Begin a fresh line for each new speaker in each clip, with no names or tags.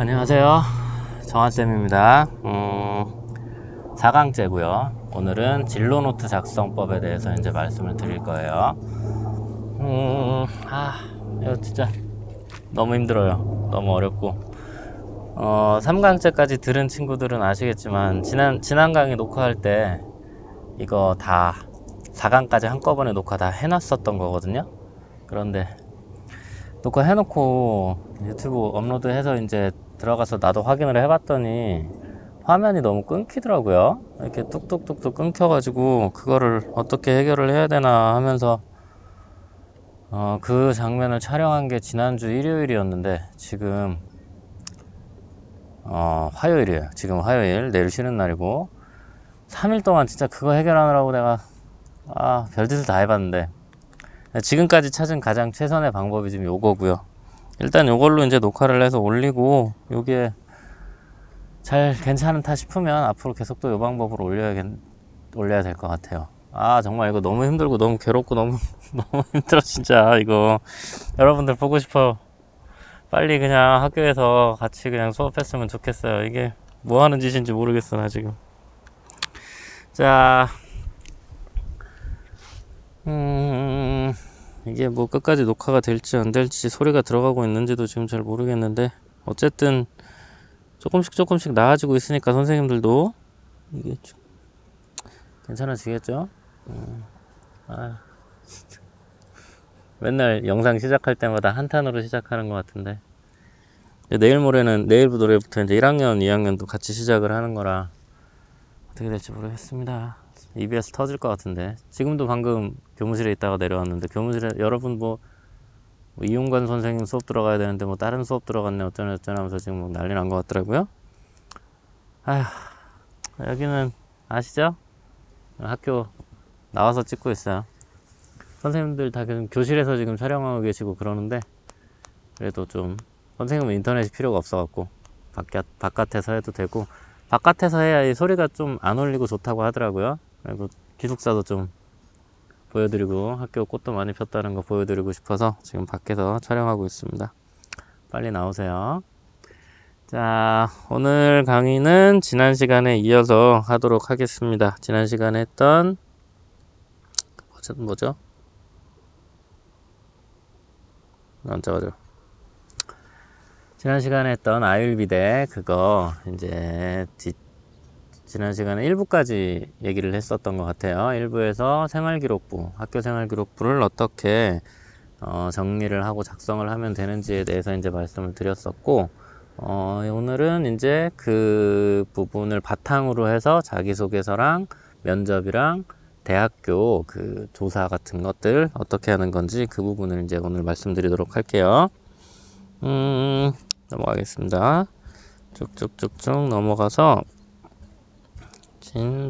안녕하세요, 정한쌤입니다. 4강째고요 오늘은 진로노트 작성법에 대해서 이제 말씀을 드릴 거예요. 이거 진짜 너무 힘들어요. 너무 어렵고 3강째까지 들은 친구들은 아시겠지만 지난 강의 녹화할 때 이거 다 4강까지 한꺼번에 녹화 다 해놨었던 거거든요. 그런데 녹화 해놓고 유튜브 업로드해서 이제 들어가서 나도 확인을 해봤더니 화면이 너무 끊기더라고요. 이렇게 뚝뚝뚝뚝 끊겨가지고 그거를 어떻게 해결을 해야 되나 하면서 그 장면을 촬영한 게 지난주 일요일이었는데 지금 화요일이에요. 지금 화요일, 내일 쉬는 날이고 3일 동안 진짜 그거 해결하느라고 내가 별짓을 다 해봤는데 지금까지 찾은 가장 최선의 방법이 지금 요거고요. 일단 요걸로 이제 녹화를 해서 올리고 요게 잘 괜찮다 싶으면 앞으로 계속 또 요 방법으로 올려야 될 것 같아요. 정말 이거 너무 힘들고 너무 괴롭고 너무 힘들어 진짜. 이거 여러분들 보고 싶어. 빨리 그냥 학교에서 같이 그냥 수업했으면 좋겠어요. 이게 뭐 하는 짓인지 모르겠어 나 지금. 자, 이게 뭐 끝까지 녹화가 될지 안 될지 소리가 들어가고 있는지도 지금 잘 모르겠는데 어쨌든 조금씩 나아지고 있으니까 선생님들도 이게 좀 괜찮아지겠죠? 맨날 영상 시작할 때마다 한탄으로 시작하는 것 같은데 내일 모레는 내일부터 이제 1학년 2학년도 같이 시작을 하는 거라 어떻게 될지 모르겠습니다. EBS 터질 것 같은데 지금도 방금 교무실에 있다가 내려왔는데 교무실에 여러분 뭐 이용관 선생님 수업 들어가야 되는데 뭐 다른 수업 들어갔네 어쩌네 하면서 지금 뭐 난리 난 것 같더라고요. 여기는 아시죠? 학교 나와서 찍고 있어요. 선생님들 다 교실에서 지금 촬영하고 계시고 그러는데 그래도 좀 선생님은 인터넷이 필요가 없어갖고 바깥에서 해도 되고 바깥에서 해야 이 소리가 좀 안 울리고 좋다고 하더라고요. 그리고 기숙사도 좀 보여드리고 학교 꽃도 많이 폈다는 거 보여드리고 싶어서 지금 밖에서 촬영하고 있습니다. 빨리 나오세요. 자, 오늘 강의는 지난 시간에 이어서 하도록 하겠습니다. 지난 시간에 했던 뭐죠? 맞아. 지난 시간에 했던 아율비대 그거 이제 지난 시간에 1부까지 얘기를 했었던 것 같아요. 1부에서 생활기록부, 학교 생활기록부를 어떻게 정리를 하고 작성을 하면 되는지에 대해서 이제 말씀을 드렸었고 오늘은 이제 그 부분을 바탕으로 해서 자기소개서랑 면접이랑 대학교 그 조사 같은 것들 어떻게 하는 건지 그 부분을 이제 오늘 말씀드리도록 할게요. 넘어가겠습니다. 쭉쭉쭉쭉 넘어가서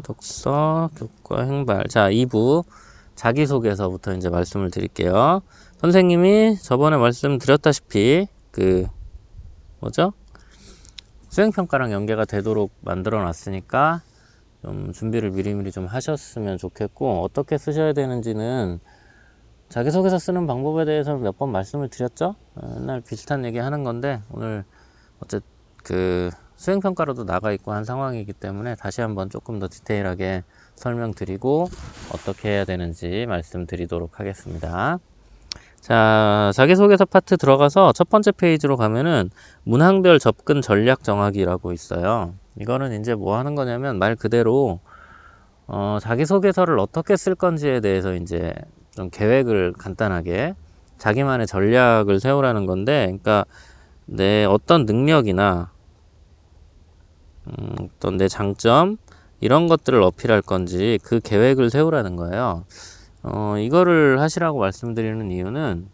독서, 교과, 행발. 자, 2부 자기소개서부터 이제 말씀을 드릴게요. 선생님이 저번에 말씀드렸다시피 수행평가랑 연계가 되도록 만들어 놨으니까 좀 준비를 미리미리 좀 하셨으면 좋겠고 어떻게 쓰셔야 되는지는 자기소개서 쓰는 방법에 대해서 몇 번 말씀을 드렸죠. 맨날 비슷한 얘기 하는 건데 오늘 수행평가로도 나가 있고 한 상황이기 때문에 다시 한번 조금 더 디테일하게 설명드리고 어떻게 해야 되는지 말씀드리도록 하겠습니다. 자, 자기소개서 파트 들어가서 첫 번째 페이지로 가면은 문항별 접근 전략 정하기라고 있어요. 이거는 이제 뭐 하는 거냐면 말 그대로 자기소개서를 어떻게 쓸 건지에 대해서 이제 좀 계획을 간단하게 자기만의 전략을 세우라는 건데, 그러니까 내 어떤 능력이나 어떤 내 장점 이런 것들을 어필할 건지 그 계획을 세우라는 거예요. 이거를 하시라고 말씀드리는 이유는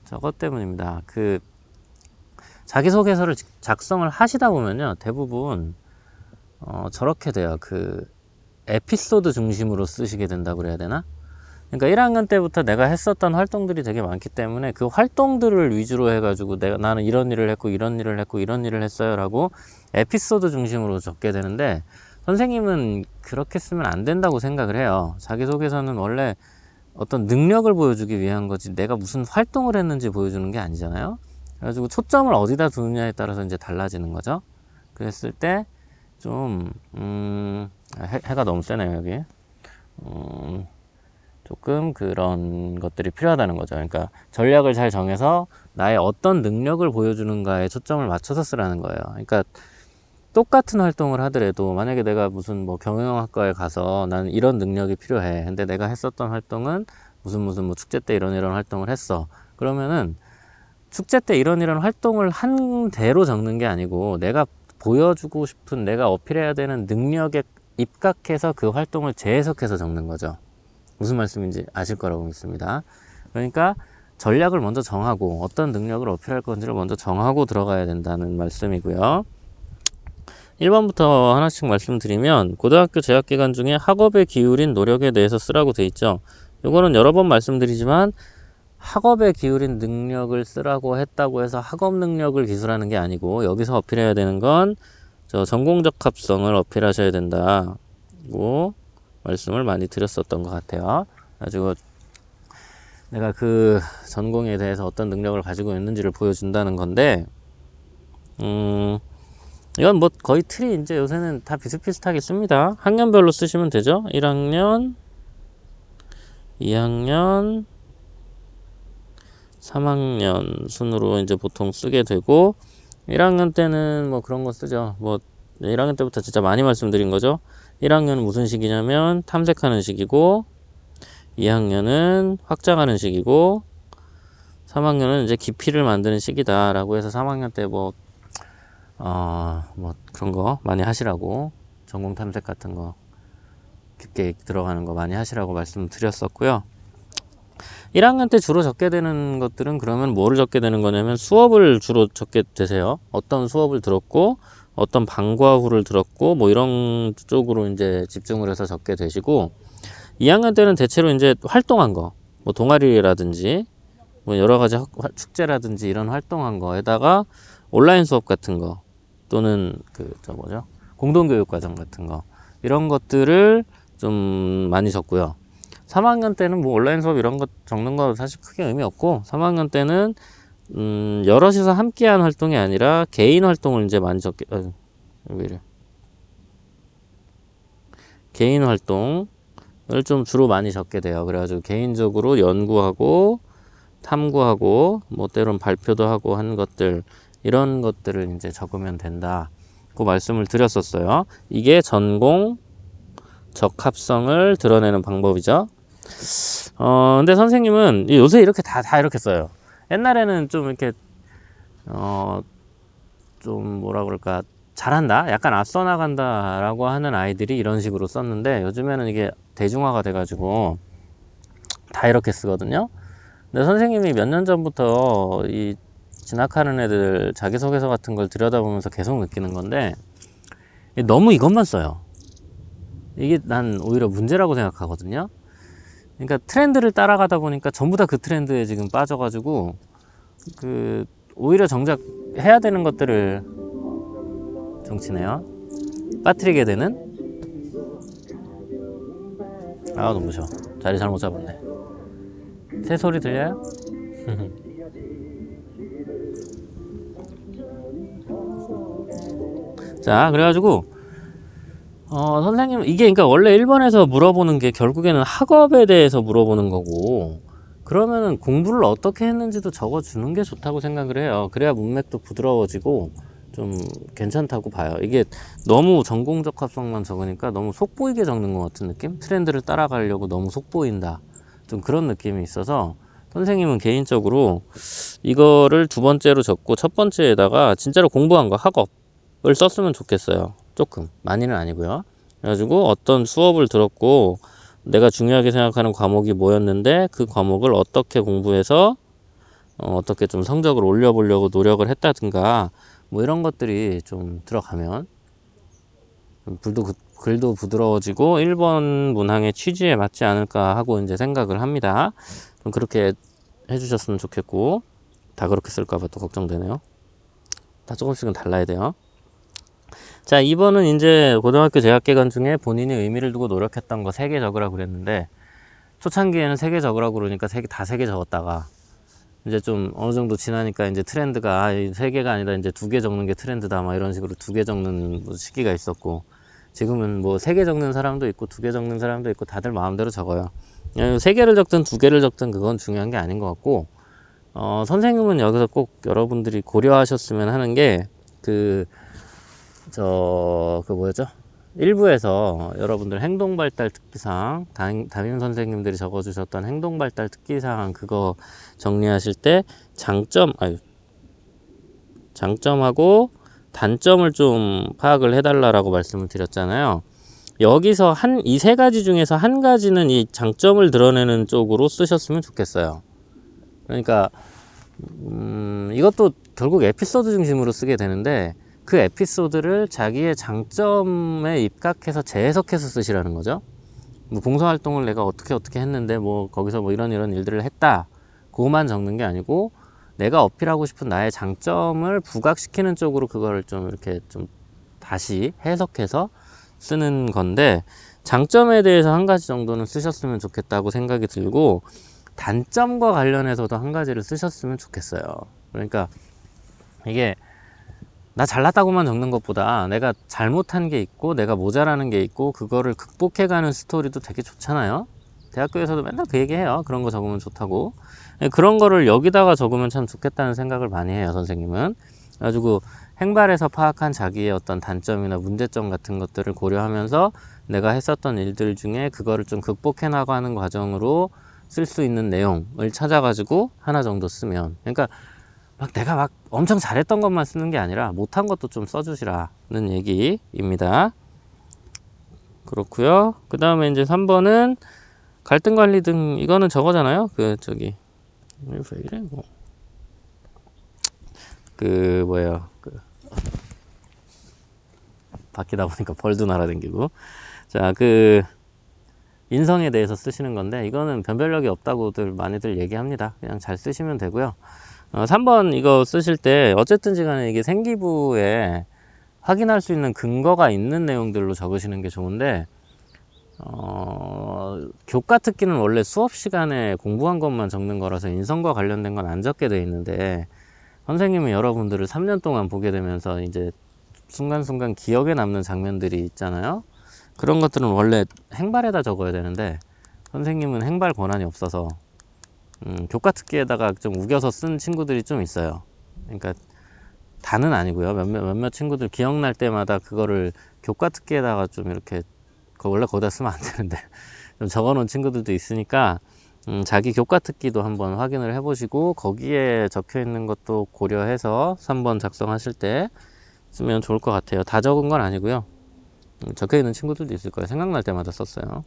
저것 때문입니다. 자기소개서를 작성을 하시다 보면요 대부분 저렇게 돼요. 에피소드 중심으로 쓰시게 된다고 그래야 되나? 그러니까 1학년 때부터 내가 했었던 활동들이 되게 많기 때문에 그 활동들을 위주로 해가지고 나는 이런 일을 했고 이런 일을 했고 이런 일을 했어요 라고 에피소드 중심으로 적게 되는데 선생님은 그렇게 쓰면 안 된다고 생각을 해요. 자기소개서는 원래 어떤 능력을 보여주기 위한 거지 내가 무슨 활동을 했는지 보여주는 게 아니잖아요. 그래가지고 초점을 어디다 두느냐에 따라서 이제 달라지는 거죠. 그랬을 때 좀 해가 너무 세네요 여기. 조금 그런 것들이 필요하다는 거죠. 그러니까 전략을 잘 정해서 나의 어떤 능력을 보여주는가에 초점을 맞춰서 쓰라는 거예요. 그러니까 똑같은 활동을 하더라도 만약에 내가 무슨 뭐 경영학과에 가서 나는 이런 능력이 필요해. 근데 내가 했었던 활동은 무슨 뭐 축제 때 이런 활동을 했어. 그러면은 축제 때 이런 활동을 한 대로 적는 게 아니고 내가 보여주고 싶은, 내가 어필해야 되는 능력에 입각해서 그 활동을 재해석해서 적는 거죠. 무슨 말씀인지 아실 거라고 믿습니다. 그러니까 전략을 먼저 정하고 어떤 능력을 어필할 건지를 먼저 정하고 들어가야 된다는 말씀이고요. 1번부터 하나씩 말씀드리면 고등학교 재학 기간 중에 학업에 기울인 노력에 대해서 쓰라고 돼 있죠. 이거는 여러 번 말씀드리지만 학업에 기울인 능력을 쓰라고 했다고 해서 학업 능력을 기술하는 게 아니고 여기서 어필해야 되는 건 저 전공적 합성을 어필하셔야 된다고 말씀을 많이 드렸었던 것 같아요. 가지고 내가 그 전공에 대해서 어떤 능력을 가지고 있는지를 보여준다는 건데 이건 뭐 거의 틀이 이제 요새는 다 비슷비슷하게 씁니다. 학년별로 쓰시면 되죠. 1학년, 2학년, 3학년 순으로 이제 보통 쓰게 되고 1학년 때는 뭐 그런 거 쓰죠. 뭐 1학년 때부터 진짜 많이 말씀드린 거죠. 1학년은 무슨 시기냐면 탐색하는 시기고 2학년은 확장하는 시기고 3학년은 이제 깊이를 만드는 시기다 라고 해서 3학년 때 뭐 그런 거 많이 하시라고, 전공 탐색 같은 거 깊게 들어가는 거 많이 하시라고 말씀드렸었고요. 1학년 때 주로 적게 되는 것들은 그러면 뭐를 적게 되는 거냐면 수업을 주로 적게 되세요. 어떤 수업을 들었고 어떤 방과후를 들었고 뭐 이런 쪽으로 이제 집중을 해서 적게 되시고 2학년 때는 대체로 이제 활동한 거, 뭐 동아리라든지 뭐 여러 가지 축제라든지 이런 활동한 거에다가 온라인 수업 같은 거 또는 공동교육 과정 같은 거 이런 것들을 좀 많이 적고요. 3학년 때는 뭐 온라인 수업 이런 거 적는 거 사실 크게 의미 없고 3학년 때는 여럿이서 함께한 활동이 아니라 개인 활동을 이제 많이 적게 왜 이래? 개인 활동을 좀 주로 많이 적게 돼요. 그래가지고 개인적으로 연구하고 탐구하고 뭐 때론 발표도 하고 한 것들 이런 것들을 이제 적으면 된다. 그 말씀을 드렸었어요. 이게 전공 적합성을 드러내는 방법이죠. 근데 선생님은 요새 이렇게 다 이렇게 써요. 옛날에는 좀 이렇게 좀 뭐라 그럴까, 잘한다, 약간 앞서 나간다 라고 하는 아이들이 이런 식으로 썼는데 요즘에는 이게 대중화가 돼 가지고 다 이렇게 쓰거든요. 근데 선생님이 몇 년 전부터 이 진학하는 애들 자기소개서 같은 걸 들여다보면서 계속 느끼는 건데 너무 이것만 써요. 이게 난 오히려 문제라고 생각하거든요. 그러니까 트렌드를 따라가다 보니까 전부 다 그 트렌드에 지금 빠져가지고 오히려 정작 해야 되는 것들을 정치네요. 빠뜨리게 되는. 눈부셔. 자리 잘못 잡았네. 새 소리 들려요? 자, 그래가지고 선생님 이게 그러니까 원래 1번에서 물어보는 게 결국에는 학업에 대해서 물어보는 거고, 그러면은 공부를 어떻게 했는지도 적어주는 게 좋다고 생각을 해요. 그래야 문맥도 부드러워지고 좀 괜찮다고 봐요. 이게 너무 전공적 합성만 적으니까 너무 속보이게 적는 것 같은 느낌? 트렌드를 따라가려고 너무 속보인다, 좀 그런 느낌이 있어서 선생님은 개인적으로 이거를 두 번째로 적고 첫 번째에다가 진짜로 공부한 거 학업을 썼으면 좋겠어요. 조금, 많이는 아니고요. 그래가지고 어떤 수업을 들었고 내가 중요하게 생각하는 과목이 뭐였는데 그 과목을 어떻게 공부해서 어떻게 좀 성적을 올려보려고 노력을 했다든가 뭐 이런 것들이 좀 들어가면 글도 부드러워지고 1번 문항의 취지에 맞지 않을까 하고 이제 생각을 합니다. 좀 그렇게 해주셨으면 좋겠고, 다 그렇게 쓸까봐 또 걱정되네요. 다 조금씩은 달라야 돼요. 자, 2번은 이제 고등학교 재학 기간 중에 본인이 의미를 두고 노력했던 거 3개 적으라고 그랬는데 초창기에는 3개 적으라고 그러니까 다 3개 적었다가 이제 좀 어느 정도 지나니까 이제 트렌드가 아, 3개가 아니다 이제 2개 적는 게 트렌드다 막 이런 식으로 2개 적는 시기가 있었고, 지금은 뭐 3개 적는 사람도 있고 2개 적는 사람도 있고 다들 마음대로 적어요. 3개를 적든 2개를 적든 그건 중요한 게 아닌 것 같고, 선생님은 여기서 꼭 여러분들이 고려하셨으면 하는 게 그 뭐였죠? 일부에서 여러분들 행동발달 특기사항, 담임 선생님들이 적어주셨던 행동발달 특기사항 그거 정리하실 때 장점하고 단점을 좀 파악을 해달라고 말씀을 드렸잖아요. 여기서 이 3가지 중에서 한 가지는 이 장점을 드러내는 쪽으로 쓰셨으면 좋겠어요. 그러니까 이것도 결국 에피소드 중심으로 쓰게 되는데, 그 에피소드를 자기의 장점에 입각해서 재해석해서 쓰시라는 거죠. 뭐 봉사활동을 내가 어떻게 했는데 뭐 거기서 뭐 이런 일들을 했다, 그거만 적는 게 아니고 내가 어필하고 싶은 나의 장점을 부각시키는 쪽으로 그거를 좀 이렇게 좀 다시 해석해서 쓰는 건데, 장점에 대해서 한 가지 정도는 쓰셨으면 좋겠다고 생각이 들고, 단점과 관련해서도 한 가지를 쓰셨으면 좋겠어요. 그러니까 이게 나 잘났다고만 적는 것보다 내가 잘못한 게 있고 내가 모자라는 게 있고 그거를 극복해가는 스토리도 되게 좋잖아요. 대학교에서도 맨날 그 얘기해요. 그런 거 적으면 좋다고. 그런 거를 여기다가 적으면 참 좋겠다는 생각을 많이 해요, 선생님은. 그래가지고 행발에서 파악한 자기의 어떤 단점이나 문제점 같은 것들을 고려하면서 내가 했었던 일들 중에 그거를 좀 극복해 나가는 과정으로 쓸 수 있는 내용을 찾아가지고 하나 정도 쓰면, 그러니까 막 내가 막 엄청 잘했던 것만 쓰는 게 아니라 못한 것도 좀 써주시라는 얘기입니다. 그렇고요. 그 다음에 이제 3번은 갈등 관리 등, 이거는 저거잖아요. 왜 이래 뭐. 뭐예요. 바뀌다 보니까 벌도 날아다니고. 자, 인성에 대해서 쓰시는 건데, 이거는 변별력이 없다고들 많이들 얘기합니다. 그냥 잘 쓰시면 되고요. 3번 이거 쓰실 때 어쨌든지 간에 이게 생기부에 확인할 수 있는 근거가 있는 내용들로 적으시는 게 좋은데, 교과 특기는 원래 수업 시간에 공부한 것만 적는 거라서 인성과 관련된 건 안 적게 돼 있는데, 선생님은 여러분들을 3년 동안 보게 되면서 이제 순간순간 기억에 남는 장면들이 있잖아요. 그런 것들은 원래 행발에다 적어야 되는데, 선생님은 행발 권한이 없어서 교과 특기에다가 좀 우겨서 쓴 친구들이 좀 있어요. 그러니까 다는 아니고요. 몇몇 친구들 기억날 때마다 그거를 교과 특기에다가 좀 이렇게, 원래 거기다 쓰면 안 되는데 좀 적어 놓은 친구들도 있으니까 자기 교과 특기도 한번 확인을 해 보시고 거기에 적혀 있는 것도 고려해서 3번 작성하실 때 쓰면 좋을 것 같아요. 다 적은 건 아니고요. 적혀 있는 친구들도 있을 거예요. 생각날 때마다 썼어요.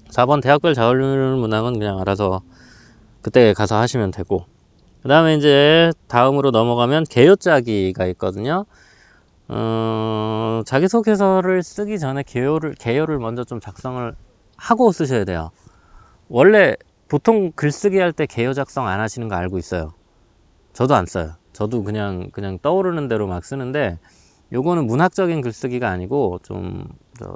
4번 대학별 자율 문항은 그냥 알아서 그때 가서 하시면 되고, 그 다음에 이제 다음으로 넘어가면 개요짜기가 있거든요. 자기소개서를 쓰기 전에 개요를 먼저 좀 작성을 하고 쓰셔야 돼요. 원래 보통 글쓰기 할 때 개요 작성 안 하시는 거 알고 있어요. 저도 안 써요. 저도 그냥 떠오르는 대로 막 쓰는데, 요거는 문학적인 글쓰기가 아니고 좀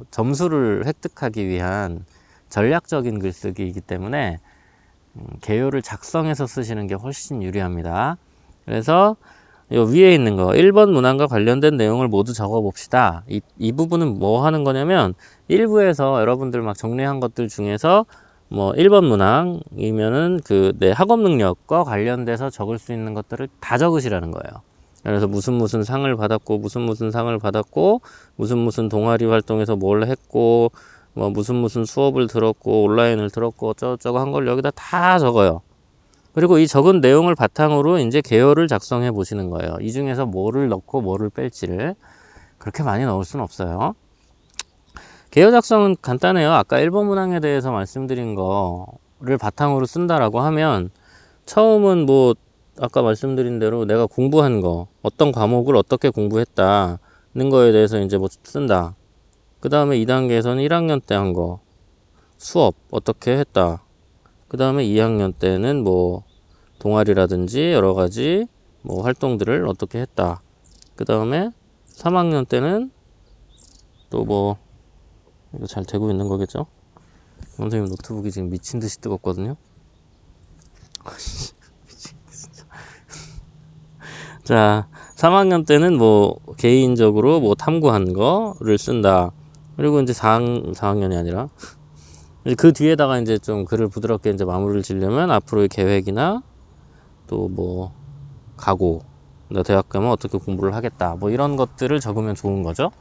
점수를 획득하기 위한 전략적인 글쓰기이기 때문에 개요를 작성해서 쓰시는 게 훨씬 유리합니다. 그래서 요 위에 있는 거 1번 문항과 관련된 내용을 모두 적어 봅시다. 이 부분은 뭐 하는 거냐면, 일부에서 여러분들 막 정리한 것들 중에서 뭐 1번 문항이면은 내 학업 능력과 관련돼서 적을 수 있는 것들을 다 적으시라는 거예요. 그래서 무슨 상을 받았고 무슨 상을 받았고 무슨 동아리 활동에서 뭘 했고 뭐 무슨 수업을 들었고 온라인을 들었고 어쩌고저쩌고 한 걸 여기다 다 적어요. 그리고 이 적은 내용을 바탕으로 이제 개요를 작성해 보시는 거예요. 이 중에서 뭐를 넣고 뭐를 뺄지를. 그렇게 많이 넣을 수는 없어요. 개요 작성은 간단해요. 아까 1번 문항에 대해서 말씀드린 거를 바탕으로 쓴다라고 하면, 처음은 뭐 아까 말씀드린 대로 내가 공부한 거, 어떤 과목을 어떻게 공부했다는 거에 대해서 이제 뭐 쓴다. 그 다음에 2단계에서는 1학년 때 한 거, 수업 어떻게 했다. 그 다음에 2학년 때는 뭐 동아리라든지 여러 가지 뭐 활동들을 어떻게 했다. 그 다음에 3학년 때는 또 뭐, 이거 잘 되고 있는 거겠죠? 선생님 노트북이 지금 미친 듯이 뜨겁거든요. 자, 3학년 때는 뭐 개인적으로 뭐 탐구한 거를 쓴다. 그리고 이제 4학년이 아니라 이제 그 뒤에다가 이제 좀 글을 부드럽게 이제 마무리를 지려면 앞으로의 계획이나 또 뭐 각오, 나 대학 가면 어떻게 공부를 하겠다, 뭐 이런 것들을 적으면 좋은 거죠.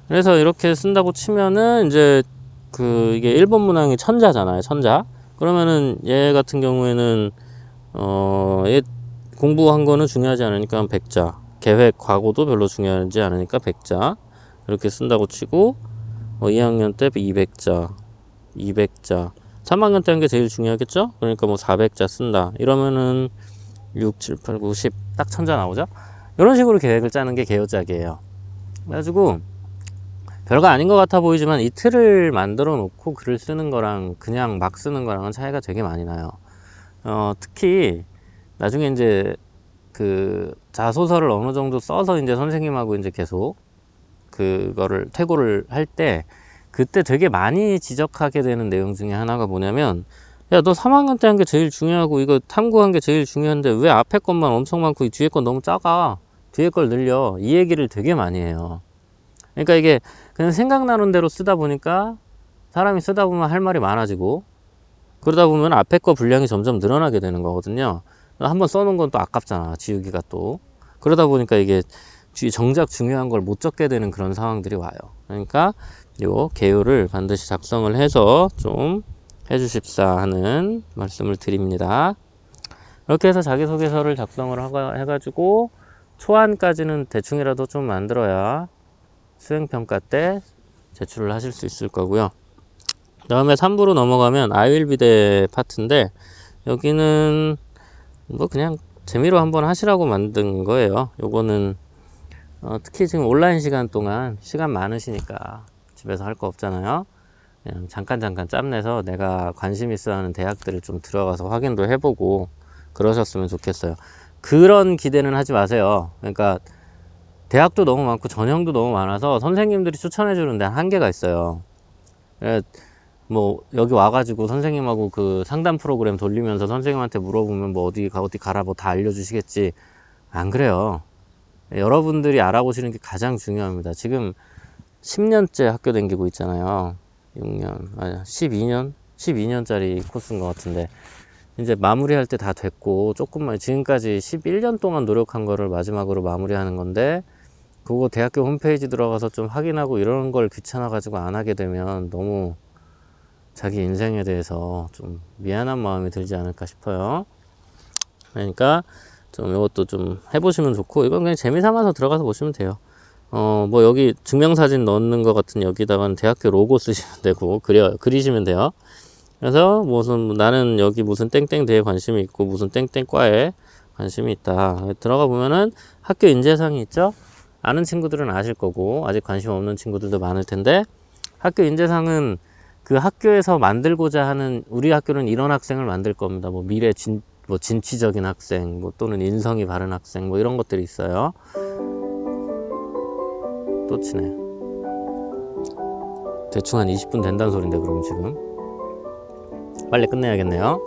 그래서 이렇게 쓴다고 치면은 이제 그 이게 1번 문항이 천자잖아요. 천자. 그러면은 얘 같은 경우에는 얘 공부한 거는 중요하지 않으니까 100자. 계획, 과거도 별로 중요하지 않으니까 100자. 이렇게 쓴다고 치고 2학년 때 200자, 200자. 3학년 때 한 게 제일 중요하겠죠? 그러니까 뭐 400자 쓴다. 이러면은 6, 7, 8, 9, 10. 딱 천자 나오죠? 이런 식으로 계획을 짜는 게 개요짝이에요. 그래가지고 별거 아닌 것 같아 보이지만 이 틀을 만들어 놓고 글을 쓰는 거랑 그냥 막 쓰는 거랑은 차이가 되게 많이 나요. 특히 나중에 이제 그 자소서를 어느 정도 써서 이제 선생님하고 이제 계속 그거를 퇴고를 할 때 그때 되게 많이 지적하게 되는 내용 중에 하나가 뭐냐면, 야, 너 3학년 때 한 게 제일 중요하고 이거 탐구한 게 제일 중요한데 왜 앞에 것만 엄청 많고 이 뒤에 건 너무 작아? 뒤에 걸 늘려. 이 얘기를 되게 많이 해요. 그러니까 이게 그냥 생각나는 대로 쓰다 보니까 사람이 쓰다 보면 할 말이 많아지고, 그러다 보면 앞에 거 분량이 점점 늘어나게 되는 거거든요. 한번 써놓은 건 또 아깝잖아, 지우기가 또. 그러다 보니까 이게 정작 중요한 걸 못 적게 되는 그런 상황들이 와요. 그러니까 요 개요를 반드시 작성을 해서 좀 해주십사 하는 말씀을 드립니다. 이렇게 해서 자기소개서를 작성을 해가지고 초안까지는 대충이라도 좀 만들어야 수행평가 때 제출을 하실 수 있을 거고요. 다음에 3부로 넘어가면 I will be the 파트인데, 여기는 뭐 그냥 재미로 한번 하시라고 만든 거예요. 요거는 특히 지금 온라인 시간 동안 시간 많으시니까 집에서 할 거 없잖아요. 그냥 잠깐 짬내서 내가 관심 있어 하는 대학들을 좀 들어가서 확인도 해보고 그러셨으면 좋겠어요. 그런 기대는 하지 마세요. 그러니까 대학도 너무 많고 전형도 너무 많아서 선생님들이 추천해 주는 데 한계가 있어요. 뭐 여기 와가지고 선생님하고 그 상담 프로그램 돌리면서 선생님한테 물어보면 뭐 어디 가라 뭐 다 알려주시겠지. 안 그래요. 여러분들이 알아보시는 게 가장 중요합니다. 지금 10년째 학교 다니고 있잖아요. 6년, 아니 12년짜리 코스인 것 같은데 이제 마무리할 때 다 됐고, 조금만 지금까지 11년 동안 노력한 거를 마지막으로 마무리하는 건데, 그거 대학교 홈페이지 들어가서 좀 확인하고 이런 걸 귀찮아 가지고 안 하게 되면 너무 자기 인생에 대해서 좀 미안한 마음이 들지 않을까 싶어요. 그러니까 좀 이것도 좀 해보시면 좋고, 이건 그냥 재미삼아서 들어가서 보시면 돼요. 뭐 여기 증명사진 넣는 것 같은 여기다가는 대학교 로고 쓰시면 되고, 그리시면 돼요. 그래서 나는 여기 무슨 땡땡 대에 관심이 있고 무슨 땡땡 과에 관심이 있다. 들어가 보면은 학교 인재상이 있죠. 아는 친구들은 아실 거고 아직 관심 없는 친구들도 많을 텐데, 학교 인재상은 그 학교에서 만들고자 하는, 우리 학교는 이런 학생을 만들 겁니다. 뭐 미래 진취적인 학생, 뭐 또는 인성이 바른 학생, 뭐 이런 것들이 있어요. 또 치네. 대충 한 20분 된다는 소린데, 그럼 지금 빨리 끝내야겠네요.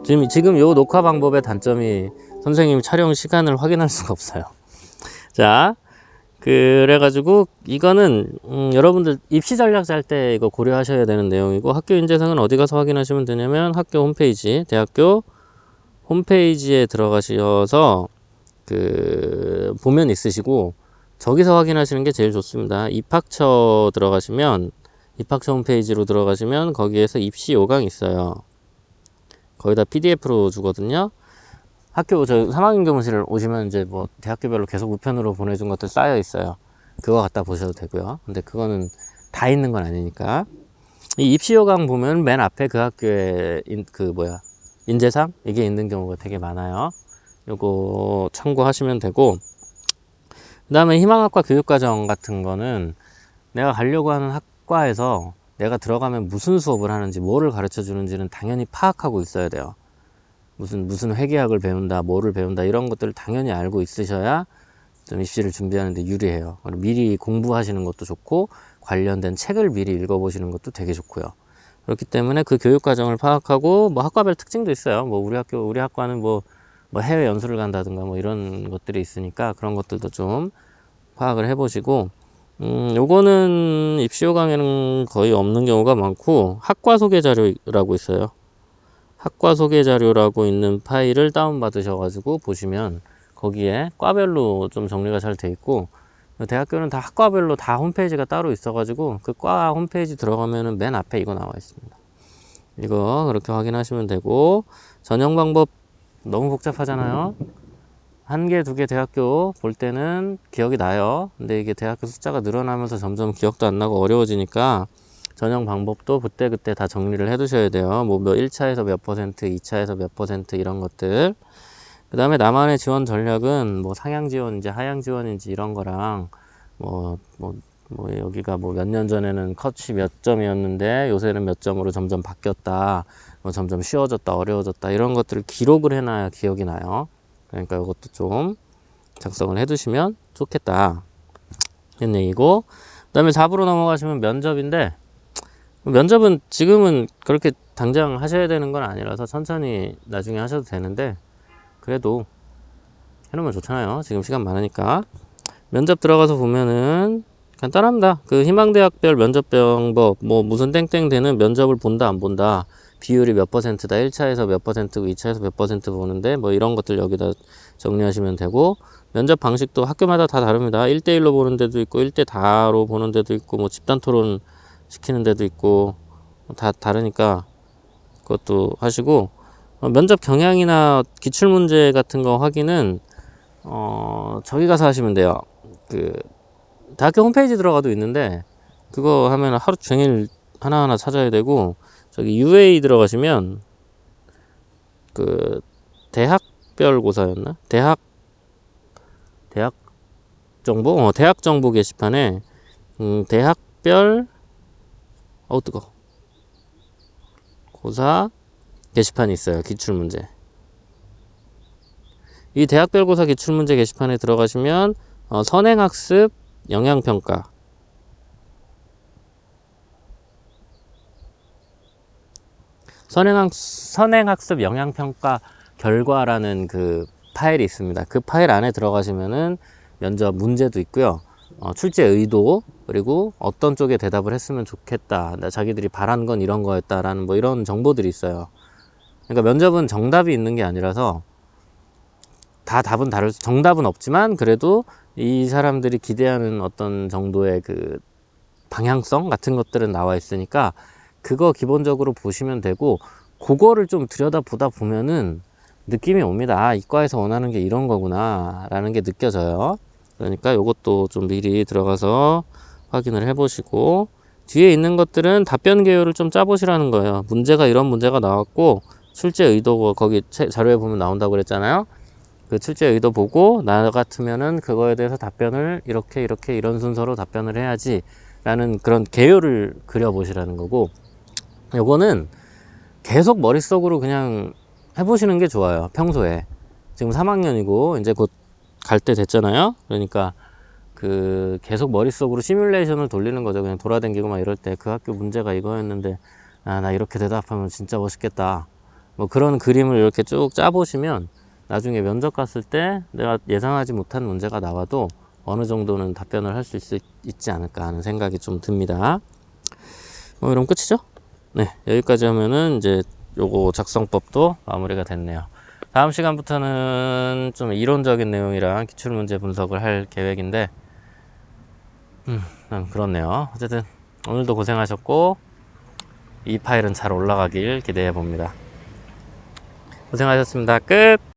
지금 요 녹화 방법의 단점이 선생님이 촬영 시간을 확인할 수가 없어요. 자, 그래가지고 이거는 여러분들 입시 전략 짤 때 이거 고려하셔야 되는 내용이고, 학교 인재상은 어디 가서 확인하시면 되냐면 학교 홈페이지, 대학교 홈페이지에 들어가셔서 그 보면 있으시고, 저기서 확인하시는 게 제일 좋습니다. 입학처 들어가시면, 입학처 홈페이지로 들어가시면 거기에서 입시 요강 있어요. 거기다 PDF로 주거든요. 학교 저 3학년 교무실 오시면 이제 뭐 대학교별로 계속 우편으로 보내준 것들 쌓여 있어요. 그거 갖다 보셔도 되고요. 근데 그거는 다 있는 건 아니니까. 이 입시요강 보면 맨 앞에 그 학교에 인재상 이게 있는 경우가 되게 많아요. 요거 참고하시면 되고, 그 다음에 희망학과 교육과정 같은 거는 내가 가려고 하는 학과에서 내가 들어가면 무슨 수업을 하는지, 뭐를 가르쳐 주는지는 당연히 파악하고 있어야 돼요. 무슨 회계학을 배운다, 뭐를 배운다, 이런 것들을 당연히 알고 있으셔야 좀 입시를 준비하는 데 유리해요. 미리 공부하시는 것도 좋고, 관련된 책을 미리 읽어보시는 것도 되게 좋고요. 그렇기 때문에 그 교육 과정을 파악하고, 뭐 학과별 특징도 있어요. 뭐 우리 학과는 뭐 뭐 해외 연수를 간다든가 뭐 이런 것들이 있으니까 그런 것들도 좀 파악을 해 보시고, 요거는 입시호 강에는 거의 없는 경우가 많고, 학과 소개 자료라고 있어요. 학과 소개 자료라고 있는 파일을 다운 받으셔가지고 보시면 거기에 과별로 좀 정리가 잘 돼 있고, 대학교는 다 학과별로 다 홈페이지가 따로 있어가지고 그 과 홈페이지 들어가면은 맨 앞에 이거 나와 있습니다. 이거 그렇게 확인하시면 되고, 전형 방법 너무 복잡하잖아요. 한 개, 두 개 대학교 볼 때는 기억이 나요. 근데 이게 대학교 숫자가 늘어나면서 점점 기억도 안 나고 어려워지니까 전형 방법도 그때그때 다 정리를 해 두셔야 돼요. 뭐 1차에서 몇 퍼센트, 2차에서 몇 퍼센트 이런 것들. 그 다음에 나만의 지원 전략은 뭐 상향 지원인지 하향 지원인지 이런 거랑 뭐 여기가 뭐 몇 년 전에는 컷이 몇 점이었는데 요새는 몇 점으로 점점 바뀌었다. 뭐 점점 쉬워졌다, 어려워졌다 이런 것들을 기록을 해놔야 기억이 나요. 그러니까 이것도 좀 작성을 해 두시면 좋겠다. 이런 얘기고, 그 다음에 4부로 넘어가시면 면접인데, 면접은 지금은 그렇게 당장 하셔야 되는 건 아니라서 천천히 나중에 하셔도 되는데, 그래도 해놓으면 좋잖아요. 지금 시간 많으니까. 면접 들어가서 보면은 간단합니다. 그 희망대학별 면접 방법, 뭐 무슨 땡땡 되는 면접을 본다 안 본다, 비율이 몇 퍼센트다, 1차에서 몇 퍼센트고 2차에서 몇 퍼센트 보는데 뭐 이런 것들 여기다 정리하시면 되고, 면접 방식도 학교마다 다 다릅니다. 1대1로 보는 데도 있고 1대4로 보는 데도 있고 뭐 집단 토론 시키는 데도 있고 다 다르니까 그것도 하시고, 면접 경향이나 기출문제 같은 거 확인은 저기 가서 하시면 돼요. 그 대학교 홈페이지 들어가도 있는데 그거 하면 하루 종일 하나하나 찾아야 되고, 저기 UA 들어가시면 그 대학별 고사였나? 대학 정보? 대학 정보 게시판에 대학별 뜨거 고사 게시판이 있어요. 기출문제. 이 대학별 고사 기출문제 게시판에 들어가시면 선행학습 영향평가, 선행학습 영향평가 결과라는 그 파일이 있습니다. 그 파일 안에 들어가시면은 면접 문제도 있고요. 출제 의도, 그리고 어떤 쪽에 대답을 했으면 좋겠다, 자기들이 바란 건 이런 거였다라는 뭐 이런 정보들이 있어요. 그러니까 면접은 정답이 있는 게 아니라서 다 답은 다를 정답은 없지만 그래도 이 사람들이 기대하는 어떤 정도의 그 방향성 같은 것들은 나와 있으니까 그거 기본적으로 보시면 되고, 그거를 좀 들여다보다 보면은 느낌이 옵니다. 아, 이과에서 원하는 게 이런 거구나 라는 게 느껴져요. 그러니까 이것도 좀 미리 들어가서 확인을 해 보시고, 뒤에 있는 것들은 답변 개요를 좀 짜 보시라는 거예요. 문제가 이런 문제가 나왔고 출제 의도 거기 자료에 보면 나온다고 그랬잖아요. 그 출제 의도 보고 나 같으면은 그거에 대해서 답변을 이렇게 이런 순서로 답변을 해야지 라는 그런 개요를 그려 보시라는 거고, 요거는 계속 머릿속으로 그냥 해보시는 게 좋아요. 평소에. 지금 3학년이고 이제 곧 갈 때 됐잖아요. 그러니까 그 계속 머릿속으로 시뮬레이션을 돌리는 거죠. 그냥 돌아다니고 막 이럴 때 그 학교 문제가 이거였는데 나 이렇게 대답하면 진짜 멋있겠다, 뭐 그런 그림을 이렇게 쭉 짜보시면 나중에 면접 갔을 때 내가 예상하지 못한 문제가 나와도 어느 정도는 답변을 할 수 있지 않을까 하는 생각이 좀 듭니다. 뭐 그럼 끝이죠? 네, 여기까지 하면은 이제 요거 작성법도 마무리가 됐네요. 다음 시간부터는 좀 이론적인 내용이랑 기출문제 분석을 할 계획인데 그렇네요. 어쨌든 오늘도 고생하셨고 이 파일은 잘 올라가길 기대해 봅니다. 고생하셨습니다. 끝.